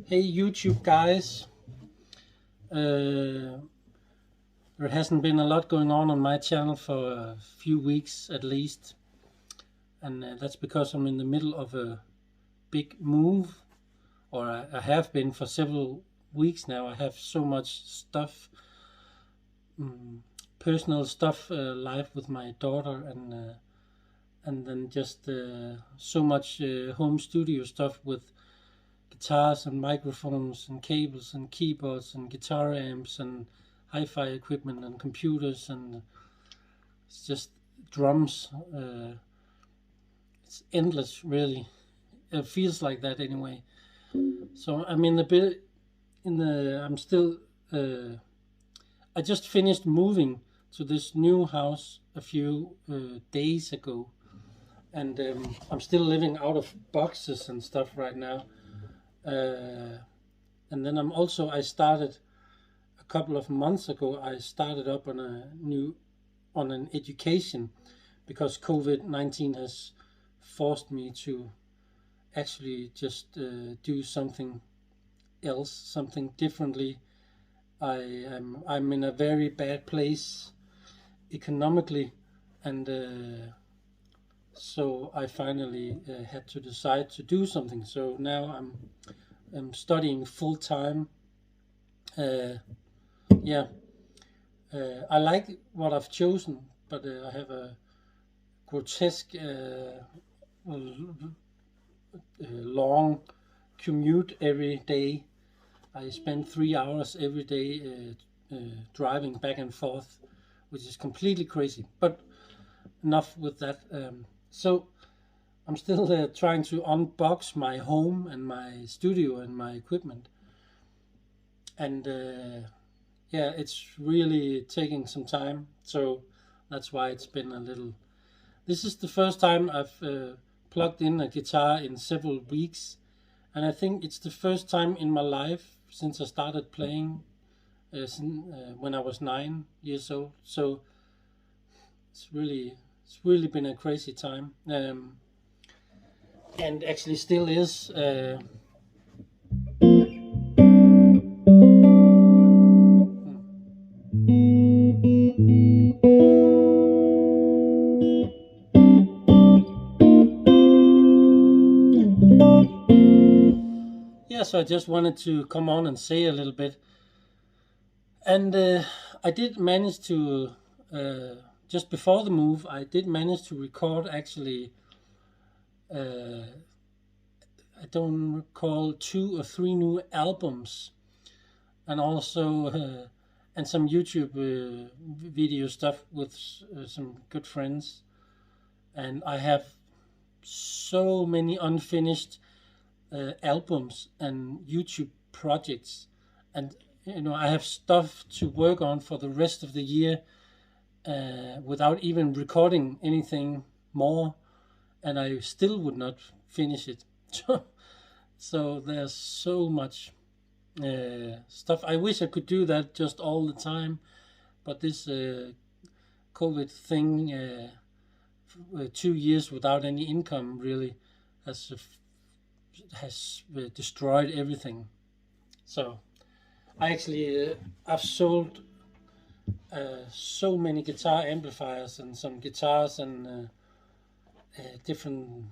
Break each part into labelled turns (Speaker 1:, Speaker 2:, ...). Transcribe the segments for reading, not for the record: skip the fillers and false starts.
Speaker 1: Hey YouTube guys, there hasn't been a lot going on my channel for a few weeks at least, and that's because I'm in the middle of a big move, or I have been for several weeks now. I have so much stuff, personal stuff, live with my daughter, and then just so much home studio stuff with guitars and microphones and cables and keyboards and guitar amps and hi-fi equipment and computers, and it's just drums. It's endless, really. It feels like that anyway. So I'm in the bit in the. I'm still. I just finished moving to this new house a few days ago, and I'm still living out of boxes and stuff right now. And then I started a couple of months ago. I started up on an education, because COVID-19 has forced me to actually just do something else, something differently. I'm in a very bad place economically, and so I finally had to decide to do something. So now I'm studying full time. Yeah, I like what I've chosen, but I have a grotesque long commute every day. I spend 3 hours every day driving back and forth, which is completely crazy. But enough with that. So I'm still trying to unbox my home and my studio and my equipment, and yeah, it's really taking some time. So that's why it's been a little. This is the first time I've plugged in a guitar in several weeks, and I think it's the first time in my life since I started playing when I was 9 years old. So it's really been a crazy time, and actually still is. Yeah, so I just wanted to come on and say a little bit. And I did manage to, just before the move, I did manage to record actually, I don't recall, 2 or 3 new albums, and also, and some YouTube video stuff with some good friends. And I have so many unfinished albums and YouTube projects, and I have stuff to work on for the rest of the year without even recording anything more, and I still would not finish it. So there's so much stuff. I wish I could do that just all the time, but this COVID thing, 2 years without any income, really has destroyed everything. So I actually I've sold so many guitar amplifiers and some guitars and different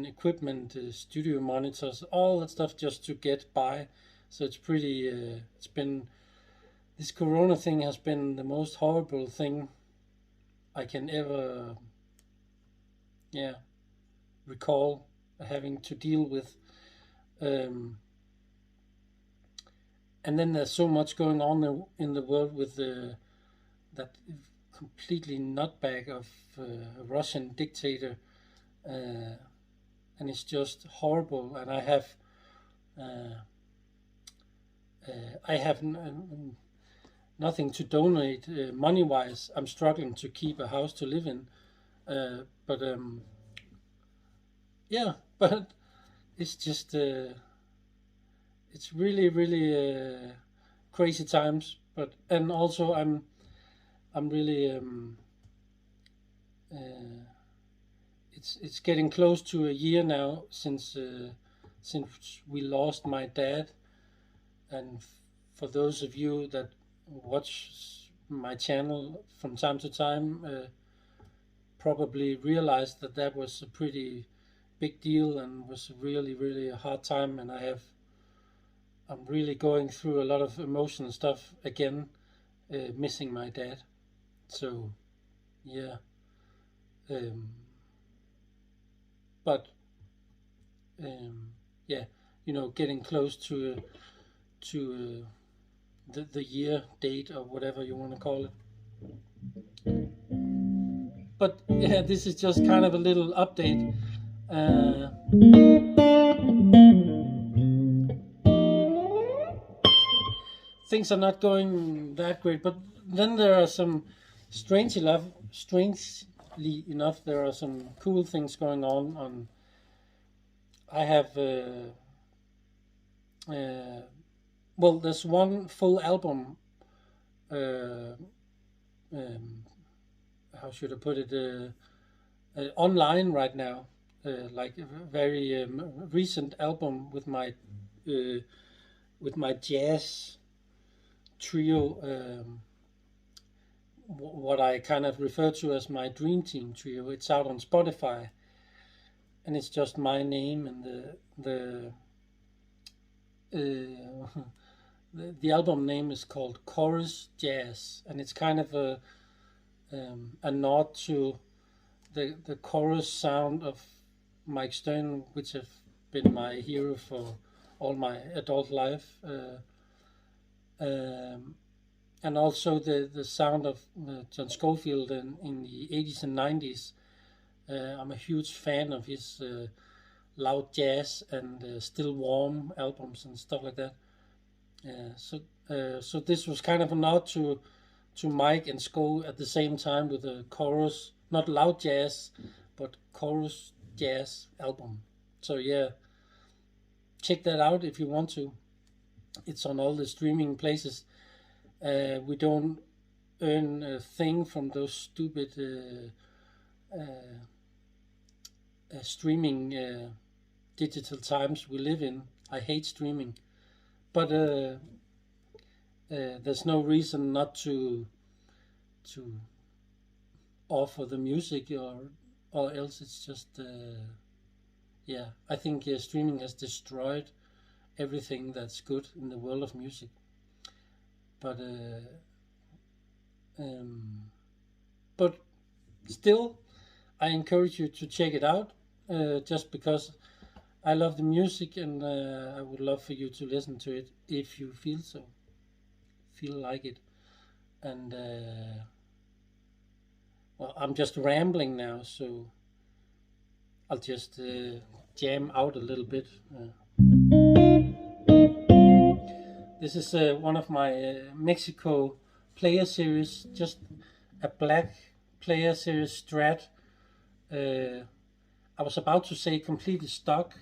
Speaker 1: equipment, studio monitors, all that stuff, just to get by. So it's pretty. It's been, this Corona thing has been the most horrible thing I can ever, recall having to deal with. And then there's so much going on in the world with that completely nutbag of a Russian dictator, and it's just horrible. And I have nothing to donate money wise. I'm struggling to keep a house to live in, but yeah, but it's just it's really crazy times. But and also I'm really it's getting close to a year now since since we lost my dad. And for those of you that watch my channel from time to time, probably realized that that was a pretty big deal and was really, really a hard time. And I'm really going through a lot of emotional stuff again, missing my dad. So, yeah. But yeah, getting close to the year date or whatever you want to call it. But yeah, this is just kind of a little update. Things are not going that great, but then there are some strangely enough, there are some cool things going on. I have well, there's one full album. How should I put it? Online right now, like a very recent album with my jazz trio. What I kind of refer to as my dream team trio. It's out on Spotify, and it's just my name and the album name is called Chorus Jazz, and it's kind of a nod to the chorus sound of Mike Stern, which have been my hero for all my adult life, and also the sound of John Scofield in the 80s and 90s. I'm a huge fan of his loud jazz and Still Warm albums and stuff like that. So this was kind of a nod to Mike and Sco at the same time with a chorus, not loud jazz, but chorus jazz album. So yeah, check that out if you want to. It's on all the streaming places. We don't earn a thing from those stupid streaming digital times we live in. I hate streaming, but there's no reason not to offer the music, or else it's just yeah. I think streaming has destroyed everything that's good in the world of music. But still, I encourage you to check it out, just because I love the music, and I would love for you to listen to it if you feel like it. And well, I'm just rambling now, so I'll just jam out a little bit. This is one of my Mexico player series, just a black player series Strat. I was about to say completely stock,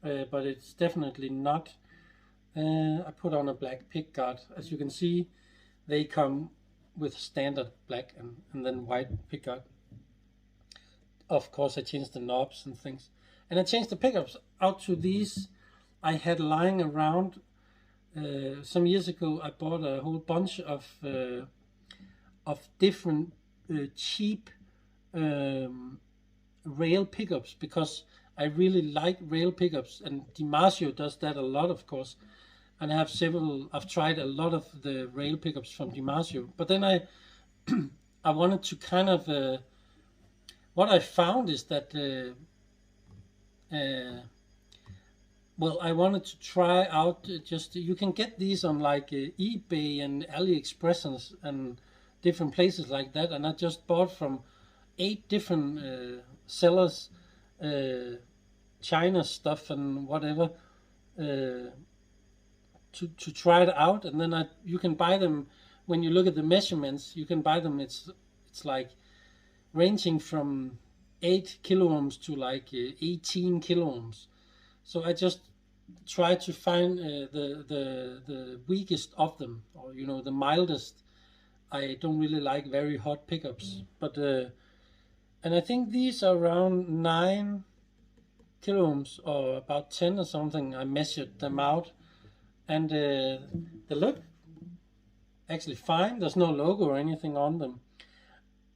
Speaker 1: but it's definitely not. I put on a black pickguard. As you can see, they come with standard black and then white pickguard. Of course, I changed the knobs and things, and I changed the pickups out to these I had lying around. Some years ago, I bought a whole bunch of different cheap rail pickups, because I really like rail pickups, and DiMarzio does that a lot, of course. And I've tried a lot of the rail pickups from DiMarzio, but then I wanted to kind of what I found is that well, I wanted to try out you can get these on like eBay and AliExpress and different places like that, and I just bought from 8 different sellers, China stuff and whatever, to try it out. And then you can buy them. When you look at the measurements, you can buy them. It's like ranging from 8 kiloohms to like 18 kiloohms. So I just try to find the weakest of them, or the mildest. I don't really like very hot pickups, but and I think these are around 9 kilo ohms, or about 10 or something. I measured them out, and they look actually fine. There's no logo or anything on them.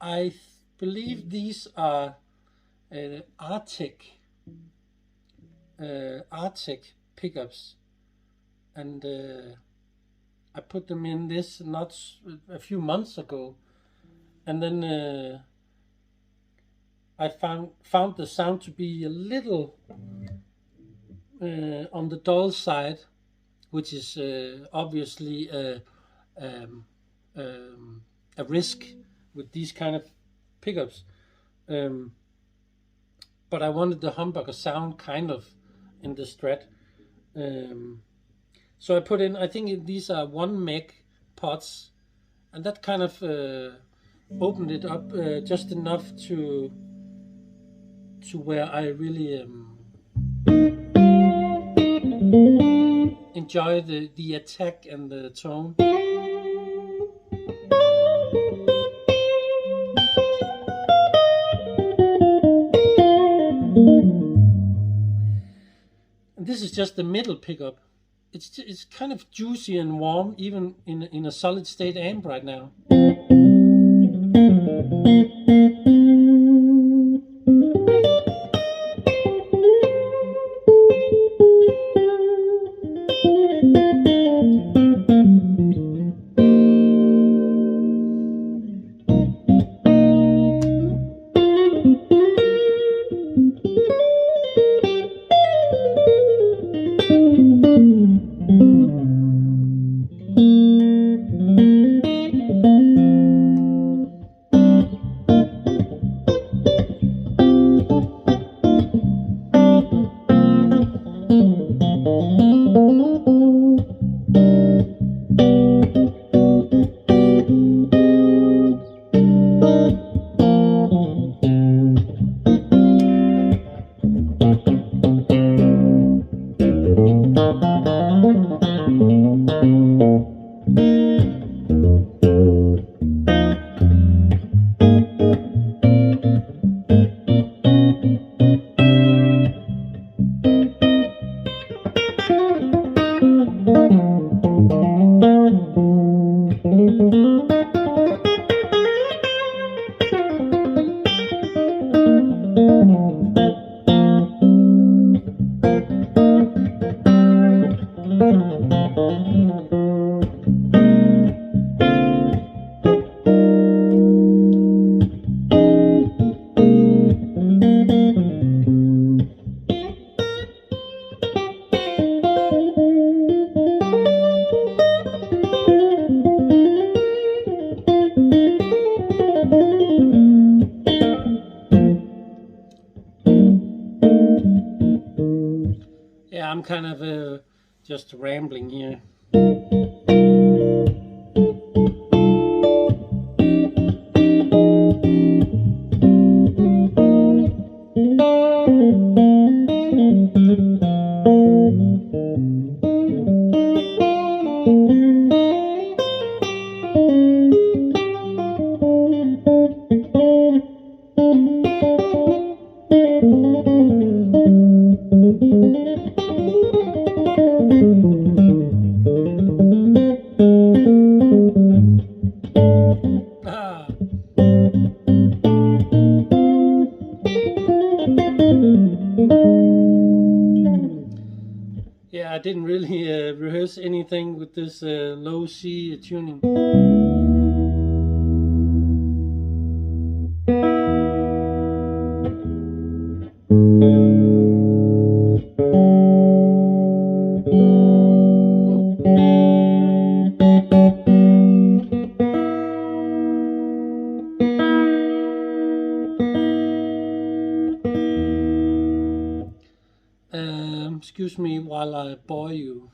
Speaker 1: I believe these are Arctic pickups, and I put them in this not a few months ago, and then I found the sound to be a little on the dull side, which is obviously a risk with these kind of pickups. But I wanted the humbucker sound kind of in the Strat. So I put in, I think these are 1 meg pots, and that kind of opened it up just enough to where I really enjoy the attack and the tone. And this is just the middle pickup. It's kind of juicy and warm, even in a solid state amp right now. Yeah, I'm kind of just rambling here. Yeah, I didn't really rehearse anything with this low C tuning. Excuse me while I bore you.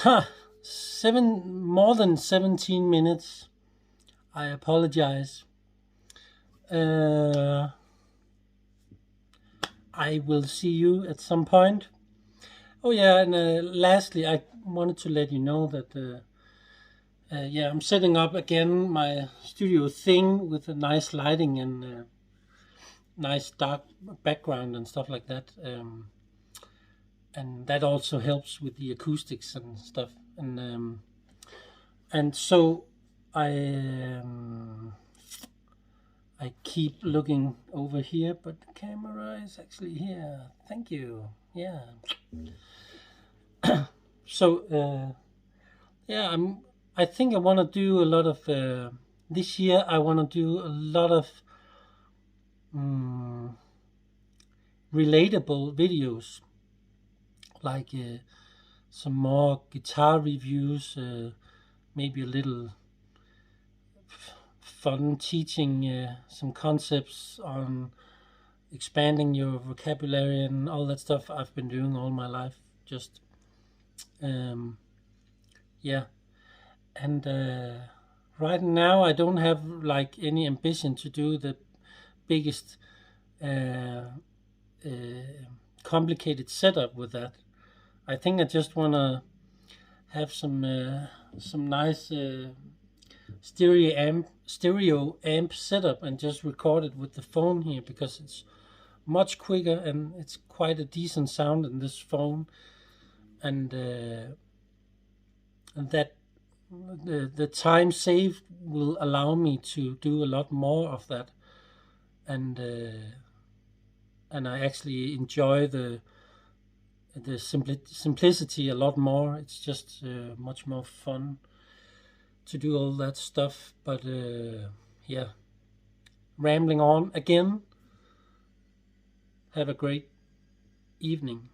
Speaker 1: Ha! More than 17 minutes. I apologize. I will see you at some point. Oh yeah, and lastly, I wanted to let you know that I'm setting up again my studio thing with a nice lighting and nice dark background and stuff like that. And that also helps with the acoustics and stuff. And so I keep looking over here, but the camera is actually here. Thank you. Yeah. So I think I want to do a lot of this year. I want to do a lot of relatable videos, like some more guitar reviews, maybe a little fun teaching some concepts on expanding your vocabulary and all that stuff I've been doing all my life. Just and right now I don't have like any ambition to do the biggest complicated setup with that. I think I just want to have some nice stereo amp setup and just record it with the phone here, because it's much quicker and it's quite a decent sound in this phone, and that the time saved will allow me to do a lot more of that, and I actually enjoy the simplicity a lot more. It's just much more fun to do all that stuff. But rambling on again. Have a great evening.